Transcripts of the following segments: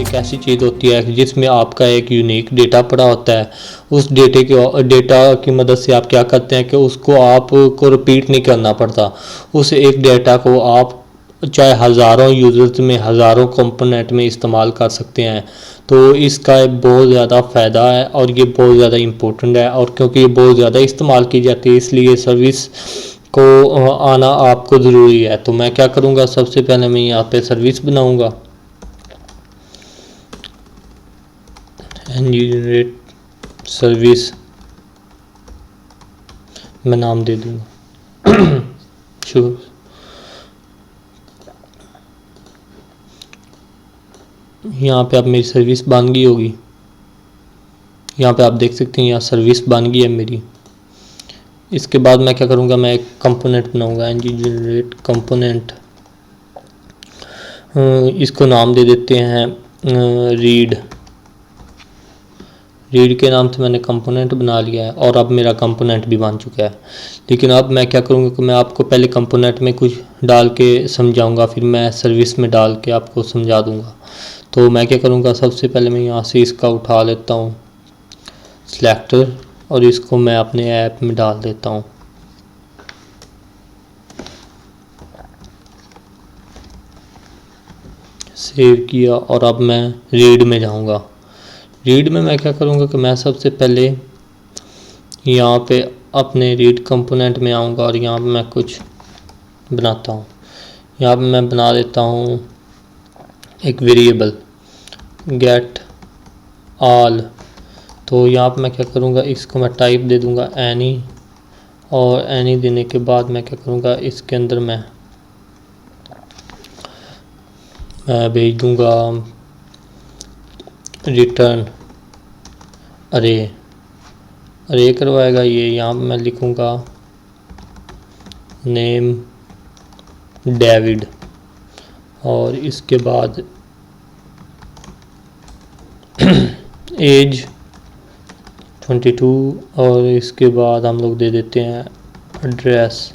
एक ऐसी चीज़ होती है जिसमें आपका एक यूनिक डेटा पड़ा होता है। उस डेटा की मदद से आप क्या करते हैं कि उसको आपको रिपीट नहीं करना पड़ता। उस एक डेटा को आप चाहे हज़ारों यूज़र्स में हज़ारों कंपोनेंट में इस्तेमाल कर सकते हैं। तो इसका एक बहुत ज़्यादा फ़ायदा है और ये बहुत ज़्यादा इम्पोर्टेंट है, और क्योंकि ये बहुत ज़्यादा इस्तेमाल की जाती है इसलिए सर्विस को आना आपको ज़रूरी है। तो मैं क्या करूँगा, सबसे पहले मैं यहाँ पे सर्विस बनाऊँगा, जनरेट सर्विस मैं नाम दे दूँगा शुरू। यहाँ पे अब मेरी सर्विस बन गई होगी, यहाँ पे आप देख सकते हैं यहाँ सर्विस बन गई है मेरी। इसके बाद मैं क्या करूँगा, मैं एक कंपोनेंट बनाऊँगा, जनरेट कंपोनेंट, इसको नाम दे देते हैं रीड के नाम से मैंने कंपोनेंट बना लिया है और अब मेरा कंपोनेंट भी बन चुका है। लेकिन अब मैं क्या करूँगा कि मैं आपको पहले कंपोनेंट में कुछ डाल के समझाऊँगा, फिर मैं सर्विस में डाल के आपको समझा दूँगा। तो मैं क्या करूँगा, सबसे पहले मैं यहाँ से इसका उठा लेता हूँ सिलेक्टर और इसको मैं अपने ऐप में डाल देता हूँ। सेव किया और अब मैं रीड में जाऊँगा। रीड में मैं क्या करूँगा कि मैं सबसे पहले यहाँ पे अपने रीड कंपोनेंट में आऊँगा और यहाँ पे मैं कुछ बनाता हूँ। यहाँ पे मैं बना देता हूँ एक वेरिएबल गेट ऑल। तो यहाँ पे मैं क्या करूँगा, इसको मैं टाइप दे दूँगा एनी, और एनी देने के बाद मैं क्या करूँगा, इसके अंदर मैं भेज दूँगा रिटर्न अरे करवाएगा ये। यहाँ पे मैं लिखूँगा नेम डेविड और इसके बाद एज 22 और इसके बाद हम लोग दे देते हैं एड्रेस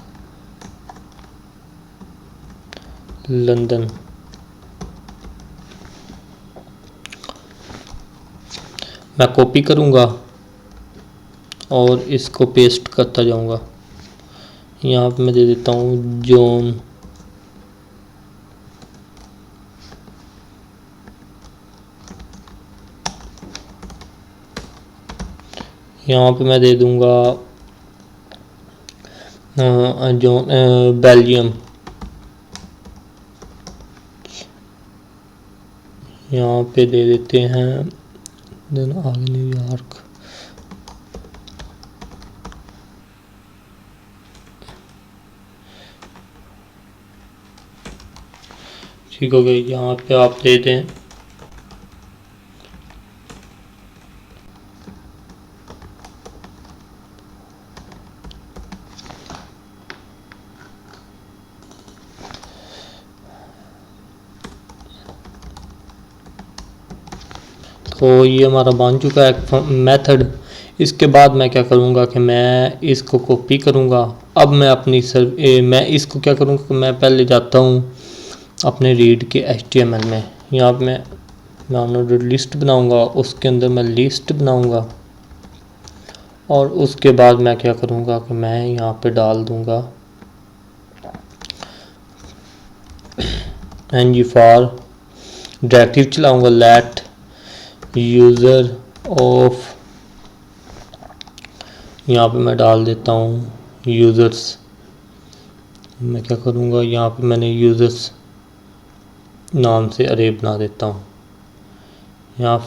लंदन। मैं कॉपी करूँगा और इसको पेस्ट करता जाऊँगा। यहाँ पे मैं दे देता हूँ जॉन, यहाँ पे मैं दे दूँगा जॉन बेल्जियम, यहाँ पे दे देते हैं देन आगे न्यूयॉर्क। ठीक हो गया, यहाँ पे आप दे दें तो ये हमारा बन चुका है मेथड। इसके बाद मैं क्या करूँगा कि मैं इसको कॉपी करूँगा। अब मैं अपनी मैं इसको क्या करूँगा कि मैं पहले जाता हूँ अपने रीड के HTML में। यहाँ पे मैं डाउनलोडेड लिस्ट बनाऊँगा, उसके अंदर मैं लिस्ट बनाऊँगा और उसके बाद मैं क्या करूँगा कि मैं यहाँ पे डाल दूँगा ng फॉर डायरेक्टिव चलाऊँगा लेट यूज़र ऑफ, यहाँ पे मैं डाल देता हूँ यूज़र्स। मैं क्या करूँगा, यहाँ पे मैंने यूज़र्स नाम से अरे बना देता हूँ। यहाँ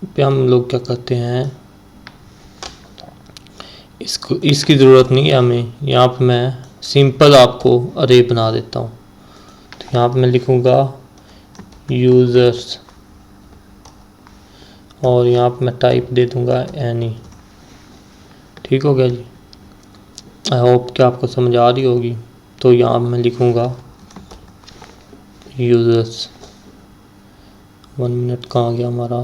पे हम लोग क्या करते हैं, इसकी ज़रूरत नहीं है हमें। यहाँ पे मैं सिंपल आपको अरे बना देता हूँ। तो यहाँ पे मैं लिखूँगा यूज़र्स और यहाँ पे मैं टाइप दे दूँगा एनी। ठीक हो गया जी, आई होप कि आपको समझ आ रही होगी। तो यहाँ मैं लिखूँगा यूज़र्स, 1 मिनट कहाँ गया हमारा।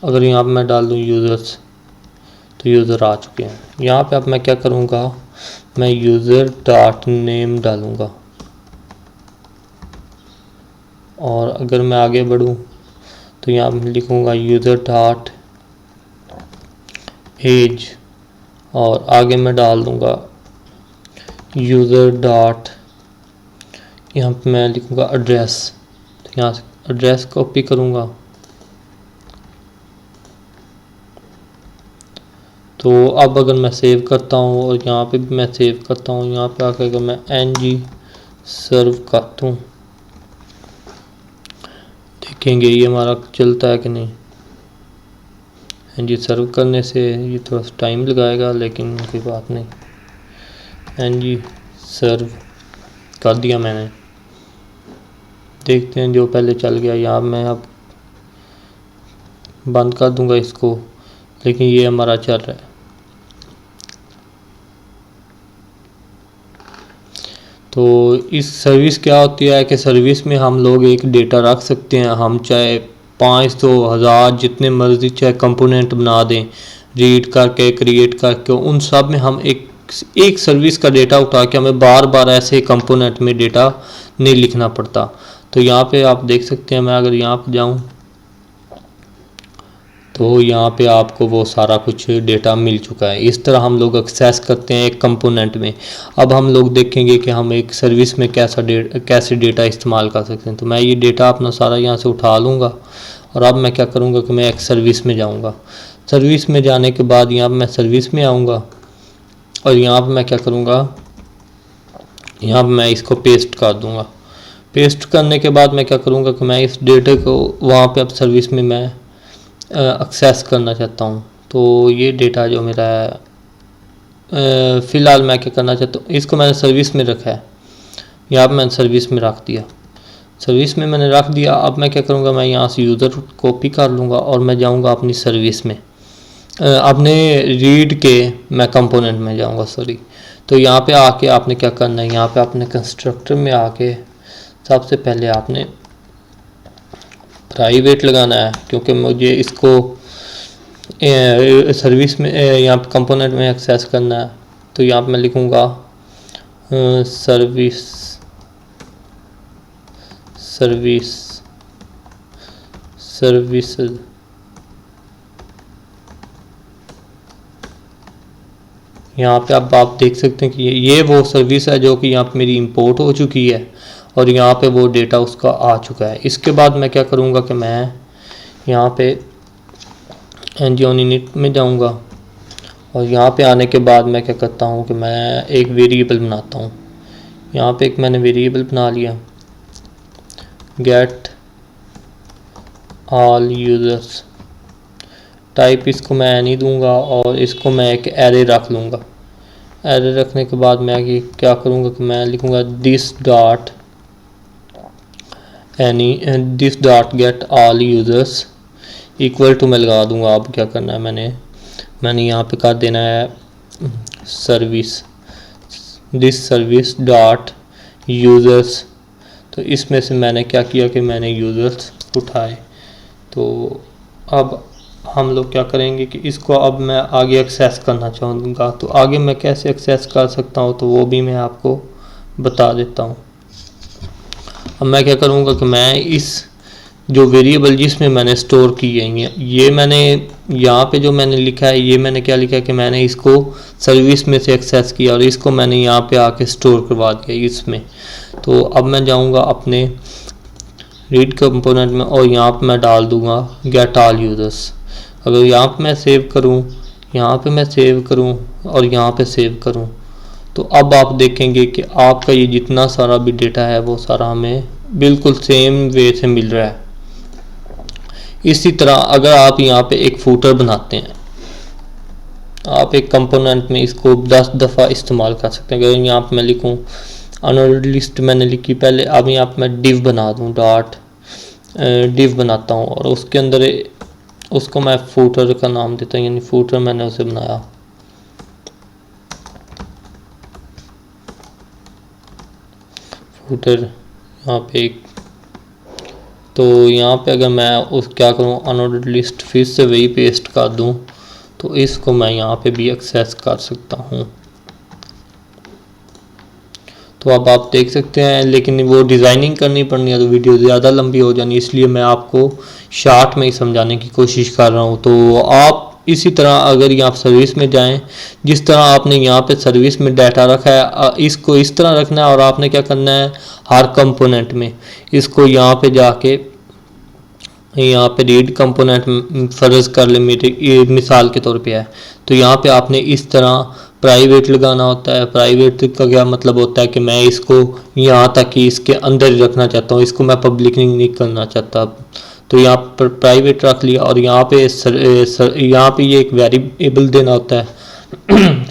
अगर यहाँ पे मैं डाल दूँ यूज़र्स तो यूज़र आ चुके हैं। यहाँ पे अब मैं क्या करूँगा, मैं यूज़र डॉट नेम डालूँगा और अगर मैं आगे बढ़ूँ तो यहाँ पर लिखूँगा यूज़र डॉट एज, और आगे मैं डाल दूँगा यूज़र डॉट, यहाँ पर मैं लिखूँगा एड्रेस। तो यहाँ से एड्रेस कॉपी करूँगा। तो अब अगर मैं सेव करता हूँ और यहाँ पे भी मैं सेव करता हूँ, यहाँ पे आकर अगर मैं ng सर्व करता हूँ, देखेंगे ये हमारा चलता है कि नहीं। ng सर्व करने से ये थोड़ा सा टाइम लगाएगा, लेकिन कोई बात नहीं। ng सर्व कर दिया मैंने, देखते हैं जो पहले चल गया। यहाँ मैं अब बंद कर दूंगा इसको, लेकिन ये हमारा चल रहा है। तो इस सर्विस क्या होती है कि सर्विस में हम लोग एक डेटा रख सकते हैं। हम चाहे 500 1000 जितने मर्जी चाहे कंपोनेंट बना दें, रीड करके क्रिएट करके, उन सब में हम एक सर्विस का डेटा उठा के हमें बार बार ऐसे कंपोनेंट में डेटा नहीं लिखना पड़ता। तो यहाँ पे आप देख सकते हैं, मैं अगर यहाँ पे जाऊँ तो यहाँ पे आपको वो सारा कुछ डेटा मिल चुका है। इस तरह हम लोग एक्सेस करते हैं एक कंपोनेंट में। अब हम लोग देखेंगे कि हम एक सर्विस में कैसे डेटा इस्तेमाल कर सकते हैं। तो मैं ये डेटा अपना सारा यहाँ से उठा लूँगा, और अब मैं क्या करूँगा कि मैं एक सर्विस में जाऊँगा। सर्विस में जाने के बाद यहाँ पर मैं सर्विस में आऊँगा, और यहाँ पर मैं क्या करूँगा, यहाँ पर मैं इसको पेस्ट कर दूँगा। पेस्ट करने के बाद मैं क्या करूँगा कि मैं इस डेटा को वहाँ पर अब सर्विस में मैं एक्सेस करना चाहता हूँ। तो ये डेटा जो मेरा है, फ़िलहाल मैं क्या करना चाहता हूँ, इसको मैंने सर्विस में रखा है। यहाँ पर मैंने सर्विस में रख दिया, सर्विस में मैंने रख दिया। अब मैं क्या करूँगा, मैं यहाँ से यूज़र कॉपी कर लूँगा और मैं जाऊँगा अपनी सर्विस में, अपने रीड के मैं कंपोनेंट में जाऊँगा, सॉरी। तो यहाँ पे आके आपने क्या करना है, यहाँ पे आपने कंस्ट्रक्टर में आके सबसे पहले आपने प्राइवेट लगाना है, क्योंकि मुझे इसको सर्विस में यहाँ पे कंपोनेंट में एक्सेस करना है। तो यहाँ पे मैं लिखूँगा सर्विस सर्विस सर्विस। यहाँ पे अब आप देख सकते हैं कि ये वो सर्विस है जो कि यहाँ पे मेरी इंपोर्ट हो चुकी है, और यहाँ पे वो डेटा उसका आ चुका है। इसके बाद मैं क्या करूँगा कि मैं यहाँ पे ng-on-init में जाऊँगा, और यहाँ पे आने के बाद मैं क्या करता हूँ कि मैं एक वेरिएबल बनाता हूँ। यहाँ पे एक मैंने वेरिएबल बना लिया, गेट ऑल यूज़र्स। टाइप इसको मैं नहीं दूंगा, और इसको मैं एक एरे रख लूँगा। एरे रखने के बाद मैं क्या करूँगा कि मैं लिखूँगा this dot get all users equal to मैं लगा दूँगा। अब क्या करना है, मैंने यहाँ पे कर देना है service this service dot users. तो इसमें से मैंने क्या किया कि मैंने यूज़र्स उठाए। तो अब हम लोग क्या करेंगे कि इसको अब मैं आगे एक्सेस करना चाहूँगा। तो आगे मैं कैसे एक्सेस कर सकता हूँ, तो वो भी मैं आपको बता देता हूँ। अब मैं क्या करूँगा कि मैं इस जो वेरिएबल जिसमें मैंने स्टोर की है, ये मैंने यहाँ पे जो मैंने लिखा है, ये मैंने क्या लिखा है कि मैंने इसको सर्विस में से एक्सेस किया और इसको मैंने यहाँ पे आके स्टोर करवा दिया इसमें। तो अब मैं जाऊँगा अपने रीड कंपोनेंट में, और यहाँ पे मैं डाल दूँगा गेट ऑल यूज़र्स। अगर यहाँ पे मैं सेव करूँ, यहाँ पे मैं सेव करूँ और यहाँ पे सेव करूँ, तो अब आप देखेंगे कि आपका ये जितना सारा भी डेटा है वो सारा हमें बिल्कुल सेम वे से मिल रहा है। इसी तरह अगर आप यहाँ पे एक फूटर बनाते हैं, आप एक कंपोनेंट में इसको 10 दफ़ा इस्तेमाल कर सकते हैं। अगर यहाँ पे मैं लिखूँ अनऑर्डर्ड लिस्ट मैंने लिखी पहले, अब यहाँ पे मैं डिव बना दूँ, डॉट डिव बनाता हूँ, और उसके अंदर उसको मैं फूटर का नाम देता हूँ, यानी फूटर मैंने उसे बनाया। फूटर यहाँ पे एक, तो यहाँ पे अगर मैं उस क्या करूँ अनऑर्डर्ड लिस्ट फिर से वही पेस्ट कर दूँ, तो इसको मैं यहाँ पे भी एक्सेस कर सकता हूँ। तो अब आप देख सकते हैं, लेकिन वो डिज़ाइनिंग करनी पड़नी है तो वीडियो ज़्यादा लंबी हो जानी, इसलिए मैं आपको शॉर्ट में ही समझाने की कोशिश कर रहा हूँ। तो आप इसी तरह अगर यहाँ सर्विस में जाएं, जिस तरह आपने यहाँ पे सर्विस में डाटा रखा है इसको इस तरह रखना है, और आपने क्या करना है हर कंपोनेंट में इसको यहाँ पे जाके यहाँ पे रीड कंपोनेंट फ़र्ज़ कर ले मेरे ये मिसाल के तौर पे है, तो यहाँ पे आपने इस तरह प्राइवेट लगाना होता है। प्राइवेट का क्या मतलब होता है कि मैं इसको यहाँ तक कि इसके अंदर ही रखना चाहता हूँ, इसको मैं पब्लिक नहीं करना चाहता। तो यहाँ पर प्राइवेट रख लिया, और यहाँ पे यहाँ पे ये एक वेरिएबल देना होता है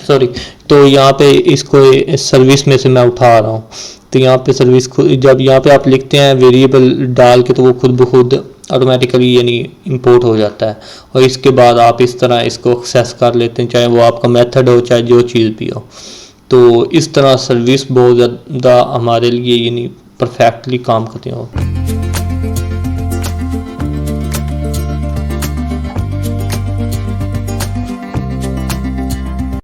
सॉरी। तो यहाँ पे इसको सर्विस में से मैं उठा रहा हूँ, तो यहाँ पे सर्विस जब यहाँ पे आप लिखते हैं वेरिएबल डाल के, तो वो खुद ब खुद ऑटोमेटिकली यानी इंपोर्ट हो जाता है, और इसके बाद आप इस तरह इसको एक्सेस कर लेते हैं, चाहे वो आपका मेथड हो चाहे जो चीज़ भी हो। तो इस तरह सर्विस बहुत ज़्यादा हमारे लिए यानी परफेक्टली काम करती हो।